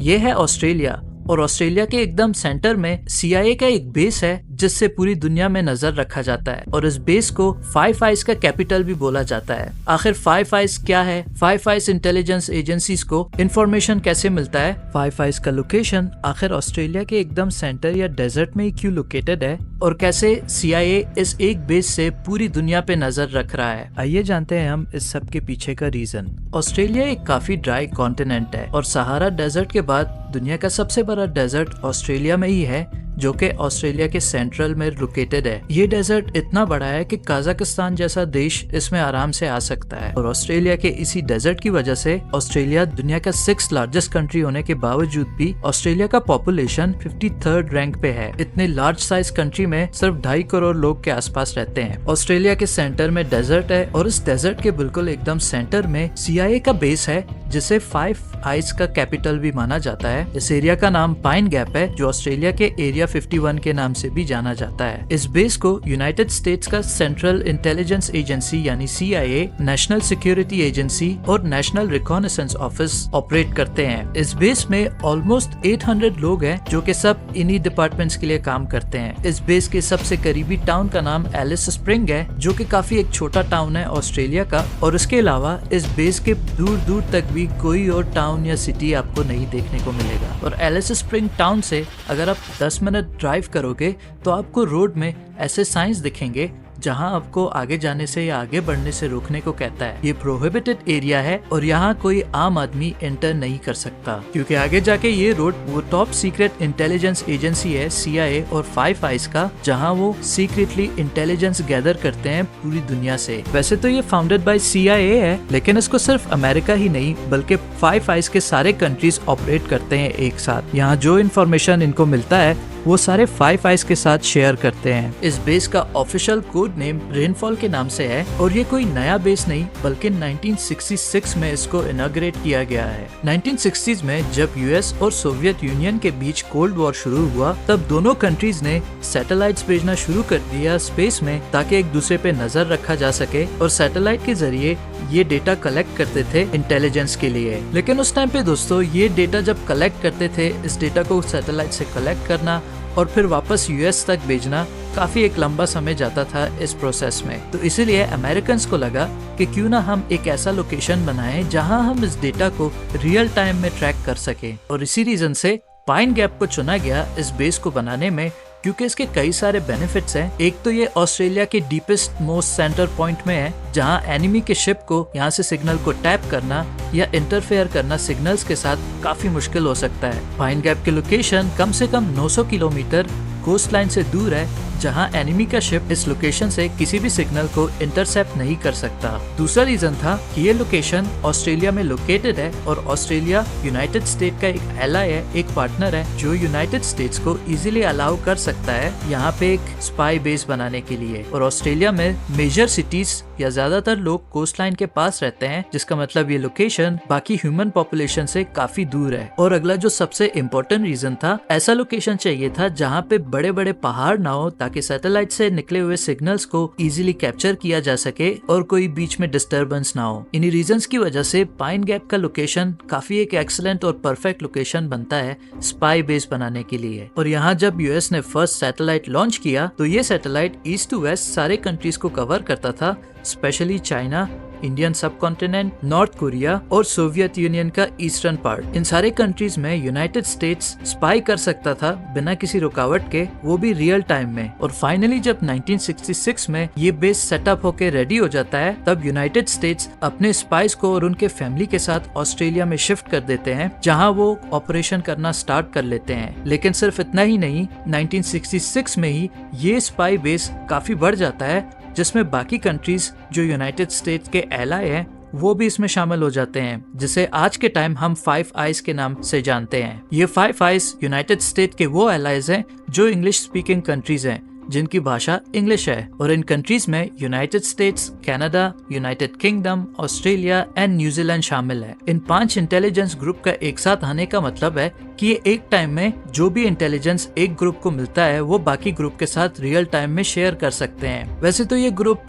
ये है ऑस्ट्रेलिया, और ऑस्ट्रेलिया के एकदम सेंटर में CIA का एक बेस है जिससे पूरी दुनिया में नजर रखा जाता है, और इस बेस को फाइव आइज का कैपिटल भी बोला जाता है। आखिर फाइव आइज क्या है? फाइव आइज इंटेलिजेंस एजेंसीज को इंफॉर्मेशन कैसे मिलता है? फाइव आइज का लोकेशन आखिर ऑस्ट्रेलिया के एकदम सेंटर या डेजर्ट में ही क्यों लोकेटेड है, और कैसे CIA इस एक बेस से पूरी दुनिया पे नजर रख रहा है? आइए जानते हैं हम इस सब के पीछे का रीजन। ऑस्ट्रेलिया एक काफी ड्राई कॉन्टिनेंट है, और सहारा डेजर्ट के बाद दुनिया का सबसे बड़ा डेजर्ट ऑस्ट्रेलिया में ही है, जो कि ऑस्ट्रेलिया के सेंट्रल में लोकेटेड है। ये डेजर्ट इतना बड़ा है कि कजाकिस्तान जैसा देश इसमें आराम से आ सकता है, और ऑस्ट्रेलिया के इसी डेजर्ट की वजह से ऑस्ट्रेलिया दुनिया का 6th लार्जेस्ट कंट्री होने के बावजूद भी ऑस्ट्रेलिया का पॉपुलेशन 53rd रैंक पे है। इतने लार्ज साइज कंट्री में सिर्फ 2.5 करोड़ लोग के आसपास रहते हैं। ऑस्ट्रेलिया के सेंटर में डेजर्ट है, और इस डेजर्ट के बिल्कुल एकदम सेंटर में CIA का बेस है, जिसे फाइव आइज का कैपिटल भी माना जाता है। इस एरिया का नाम पाइन गैप है, जो ऑस्ट्रेलिया के एरिया 51 के नाम से भी जाना जाता है। इस बेस को यूनाइटेड स्टेट्स का सेंट्रल इंटेलिजेंस एजेंसी यानी CIA, नेशनल सिक्योरिटी एजेंसी और नेशनल रिकॉनेसेंस ऑफिस ऑपरेट करते हैं। इस बेस में ऑलमोस्ट 800 लोग हैं, जो कि सब इन्हीं डिपार्टमेंट्स के लिए काम करते हैं। इस बेस के सबसे करीबी टाउन का नाम एलिस स्प्रिंग है, जो कि काफी एक छोटा टाउन है ऑस्ट्रेलिया का, और इसके अलावा इस बेस के दूर दूर तक भी कोई और टाउन या सिटी आपको नहीं देखने को मिलेगा। और एलिस स्प्रिंग टाउन से अगर आप 10 मिनट ड्राइव करोगे तो आपको रोड में ऐसे साइंस दिखेंगे जहां आपको आगे जाने से या आगे बढ़ने से रोकने को कहता है। ये प्रोहिबिटेड एरिया है, और यहाँ कोई आम आदमी एंटर नहीं कर सकता, क्योंकि आगे जाके ये रोड वो टॉप सीक्रेट इंटेलिजेंस एजेंसी है CIA और फाइव आइज का, जहाँ वो सीक्रेटली इंटेलिजेंस गैदर करते हैं पूरी दुनिया से। वैसे तो ये फाउंडेड बाय CIA है, लेकिन इसको सिर्फ अमेरिका ही नहीं बल्कि फाइव आइज के सारे कंट्रीज ऑपरेट करते हैं एक साथ। यहाँ जो इन्फॉर्मेशन इनको मिलता है वो सारे फाइव आइज के साथ शेयर करते हैं। इस बेस का ऑफिशियल कोड नेम रेनफॉल के नाम से है, और ये कोई नया बेस नहीं बल्कि 1966 में इसको इनॉग्रेट किया गया है। 1960s में जब US और सोवियत यूनियन के बीच कोल्ड वॉर शुरू हुआ, तब दोनों कंट्रीज ने सैटेलाइट्स भेजना शुरू कर दिया स्पेस में, ताकि एक दूसरे पे नजर रखा जा सके, और सैटेलाइट के जरिए ये डेटा कलेक्ट करते थे इंटेलिजेंस के लिए। लेकिन उस टाइम पे दोस्तों, ये डेटा जब कलेक्ट करते थे, इस डेटा को सैटेलाइट से कलेक्ट करना और फिर वापस US तक भेजना काफी एक लंबा समय जाता था इस प्रोसेस में। तो इसीलिए अमेरिकन्स को लगा कि क्यों ना हम एक ऐसा लोकेशन बनाएं जहां हम इस डेटा को रियल टाइम में ट्रैक कर सके, और इसी रीजन से पाइन गैप को चुना गया इस बेस को बनाने में, क्योंकि इसके कई सारे बेनिफिट्स हैं। एक तो ये ऑस्ट्रेलिया के डीपेस्ट मोस्ट सेंटर पॉइंट में है, जहां एनिमी के शिप को यहाँ से सिग्नल को टैप करना या इंटरफेयर करना सिग्नल्स के साथ काफी मुश्किल हो सकता है। पाइन गैप की लोकेशन कम से कम 900 किलोमीटर कोस्ट लाइन से दूर है, जहां एनिमी का शिप इस लोकेशन से किसी भी सिग्नल को इंटरसेप्ट नहीं कर सकता। दूसरा रीजन था कि ये लोकेशन ऑस्ट्रेलिया में लोकेटेड है, और ऑस्ट्रेलिया यूनाइटेड स्टेट का एक एलाय है, एक पार्टनर है, जो यूनाइटेड स्टेट्स को इजीली अलाउ कर सकता है यहाँ पे एक स्पाई बेस बनाने के लिए। और ऑस्ट्रेलिया में मेजर सिटीज या ज्यादातर लोग कोस्ट लाइन के पास रहते हैं, जिसका मतलब ये लोकेशन बाकी ह्यूमन पॉपुलेशन से काफी दूर है। और अगला जो सबसे इम्पोर्टेंट रीजन था, ऐसा लोकेशन चाहिए था जहाँ पे बड़े बड़े पहाड़ ना हो, ताकि सैटेलाइट से निकले हुए सिग्नल्स को इजीली कैप्चर किया जा सके और कोई बीच में डिस्टरबेंस ना हो। इन्हीं रीजंस की वजह से पाइन गैप का लोकेशन काफी एक एक्सीलेंट और परफेक्ट लोकेशन बनता है स्पाई बेस बनाने के लिए। और यहाँ जब US ने फर्स्ट सैटेलाइट लॉन्च किया, तो ये सैटेलाइट ईस्ट टू वेस्ट सारे कंट्रीज को कवर करता था, स्पेशली चाइना, इंडियन सब कॉन्टिनेंट, नॉर्थ कोरिया और सोवियत यूनियन का ईस्टर्न पार्ट। इन सारे कंट्रीज में यूनाइटेड स्टेट्स स्पाई कर सकता था बिना किसी रुकावट के, वो भी रियल टाइम में। और फाइनली जब 1966 में ये बेस सेटअप होके रेडी हो जाता है, तब यूनाइटेड स्टेट्स अपने स्पाइस को और उनके फैमिली के साथ ऑस्ट्रेलिया में शिफ्ट कर देते हैं, जहां वो ऑपरेशन करना स्टार्ट कर लेते हैं। लेकिन सिर्फ इतना ही नहीं, 1966 में ही ये स्पाई बेस काफी बढ़ जाता है, जिसमें बाकी कंट्रीज जो यूनाइटेड स्टेट्स के एलाय हैं वो भी इसमें शामिल हो जाते हैं, जिसे आज के टाइम हम फाइव आइज के नाम से जानते हैं। ये फाइव आइज यूनाइटेड स्टेट के वो एलाइज हैं जो इंग्लिश स्पीकिंग कंट्रीज हैं, जिनकी भाषा इंग्लिश है। और इन कंट्रीज में United states, Canada, United kingdom, Australia and New Zealand शामिल है। इन 5 इंटेलिजेंस ग्रुप का एक साथ आने का मतलब है कि ये एक टाइम में जो भी इंटेलिजेंस एक ग्रुप को मिलता है, वो बाकी ग्रुप के साथ रियल टाइम में शेयर कर सकते हैं। वैसे तो ये ग्रुप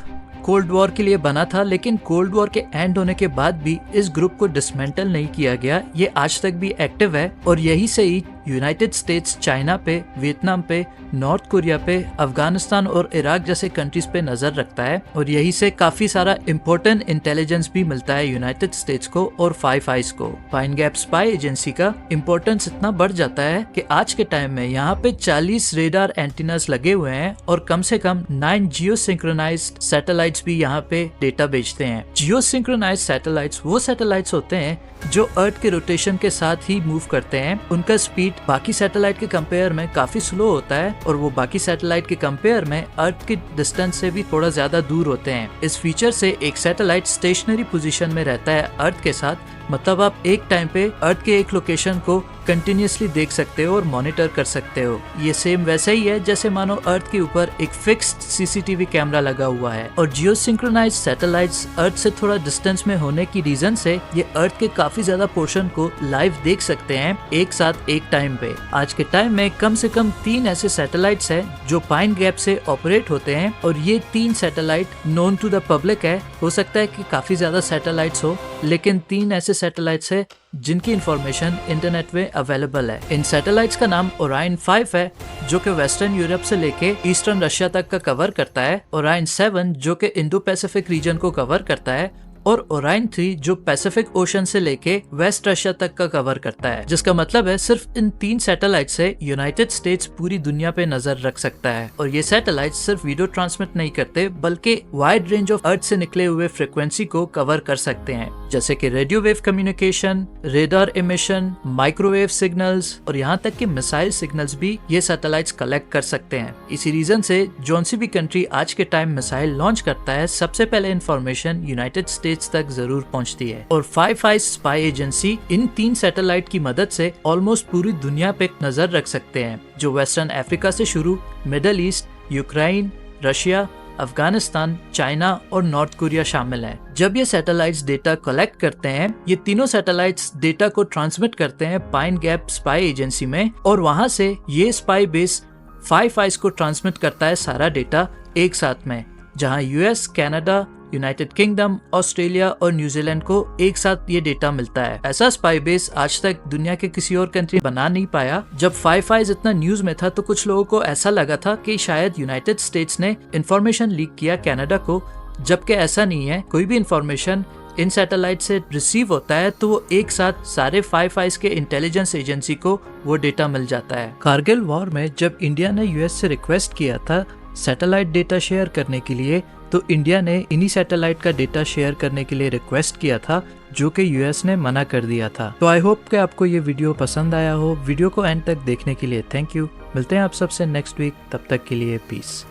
कोल्ड वॉर के लिए बना था, लेकिन कोल्ड वॉर के एंड होने के बाद भी इस ग्रुप को डिसमेंटल नहीं किया गया। ये आज तक भी एक्टिव है और यही से ही यूनाइटेड स्टेट्स चाइना पे, वियतनाम पे, नॉर्थ कोरिया पे, अफगानिस्तान और इराक जैसे कंट्रीज पे नजर रखता है और यही से काफी सारा इम्पोर्टेंट इंटेलिजेंस भी मिलता है यूनाइटेड स्टेट्स को और फाइव आइज को। पाइन गैप स्पाई एजेंसी का इम्पोर्टेंस इतना बढ़ जाता है कि आज के टाइम में यहाँ पे 40 रेडार एंटीनास लगे हुए हैं और कम से कम 9 जियो सिंक्रोनाइज्ड सैटेलाइट्स भी यहाँ पे डेटा भेजते हैं। जियो सिंक्रोनाइज्ड सैटेलाइट्स वो सैटेलाइट्स होते हैं जो अर्थ के रोटेशन के साथ ही मूव करते हैं। उनका स्पीड बाकी सैटेलाइट के कंपेयर में काफी स्लो होता है और वो बाकी सैटेलाइट के कंपेयर में अर्थ की डिस्टेंस से भी थोड़ा ज्यादा दूर होते हैं। इस फीचर से एक सैटेलाइट स्टेशनरी पोजीशन में रहता है अर्थ के साथ, मतलब आप एक टाइम पे अर्थ के एक लोकेशन को कंटिन्यूसली देख सकते हो और मॉनिटर कर सकते हो। ये सेम वैसा ही है जैसे मानो अर्थ के ऊपर एक फिक्स्ड सीसीटीवी कैमरा लगा हुआ है। और जियो सिंक्रोनाइज्ड सैटेलाइट्स अर्थ से थोड़ा डिस्टेंस में होने की रीजन से ये अर्थ के काफी ज्यादा पोर्शन को लाइव देख सकते हैं एक साथ एक टाइम पे। आज के टाइम में कम से कम 3 ऐसे सैटेलाइट्स हैं जो पाइन गैप से ऑपरेट होते हैं और ये 3 satellite known to the public है। हो सकता है कि काफी ज्यादा सैटेलाइट्स हो, लेकिन 3 ऐसे सैटेलाइट्स है जिनकी इंफॉर्मेशन इंटरनेट में अवेलेबल है। इन सैटेलाइट्स का नाम ओरायन 5 है जो कि वेस्टर्न यूरोप से लेके ईस्टर्न रशिया तक का कवर करता है, ओरायन 7 जो कि इंडो पैसिफिक रीजन को कवर करता है और ओरायन 3 जो पैसिफिक ओशन से लेके वेस्ट रशिया तक का कवर करता है। जिसका मतलब है सिर्फ इन 3 सैटेलाइट से यूनाइटेड स्टेट्स पूरी दुनिया पे नजर रख सकता है। और ये सैटेलाइट सिर्फ वीडियो ट्रांसमिट नहीं करते बल्कि वाइड रेंज ऑफ अर्थ से निकले हुए फ्रिक्वेंसी को कवर कर सकते हैं, जैसे कि radio wave communication, radar emission, microwave signals और यहाँ तक कि मिसाइल सिग्नल्स भी ये सैटेलाइट्स कलेक्ट कर सकते हैं। इसी रीजन से जौन सी भी कंट्री आज के टाइम मिसाइल लॉन्च करता है, सबसे पहले इन्फॉर्मेशन यूनाइटेड स्टेट्स तक जरूर पहुंचती है। और फाइव आइज स्पाई एजेंसी इन 3 सैटेलाइट की मदद से ऑलमोस्ट पूरी दुनिया पे नजर रख सकते हैं, जो वेस्टर्न अफ्रीका से शुरू middle east, Ukraine, Russia, Afghanistan, China और नॉर्थ कोरिया शामिल हैं। जब ये सैटेलाइट्स डेटा कलेक्ट करते हैं, ये तीनों सैटेलाइट्स डेटा को ट्रांसमिट करते हैं पाइन गैप स्पाई एजेंसी में और वहां से ये स्पाई बेस फाइव आइज को ट्रांसमिट करता है सारा डेटा एक साथ में, जहां US, Canada, United kingdom, Australia और न्यूजीलैंड को एक साथ ये डेटा मिलता है। ऐसा स्पाई बेस आज तक दुनिया के किसी और कंट्री बना नहीं पाया। जब फाइव आइज इतना न्यूज में था तो कुछ लोगों को ऐसा लगा था कि शायद यूनाइटेड स्टेट्स ने इंफॉर्मेशन लीक किया कनाडा को, जबकि ऐसा नहीं है। कोई भी इंफॉर्मेशन इन सैटेलाइट से रिसीव होता है तो वो एक साथ सारे फाइव आइज के इंटेलिजेंस एजेंसी को वो डेटा मिल जाता है। कारगिल वॉर में जब इंडिया ने यूएस से रिक्वेस्ट किया था सैटेलाइट डेटा शेयर करने के लिए, तो इंडिया ने इन्हीं सैटेलाइट का डेटा शेयर करने के लिए रिक्वेस्ट किया था, जो कि यूएस ने मना कर दिया था। तो आई होप कि आपको ये वीडियो पसंद आया हो। वीडियो को एंड तक देखने के लिए थैंक यू। मिलते हैं आप सबसे नेक्स्ट वीक, तब तक के लिए पीस।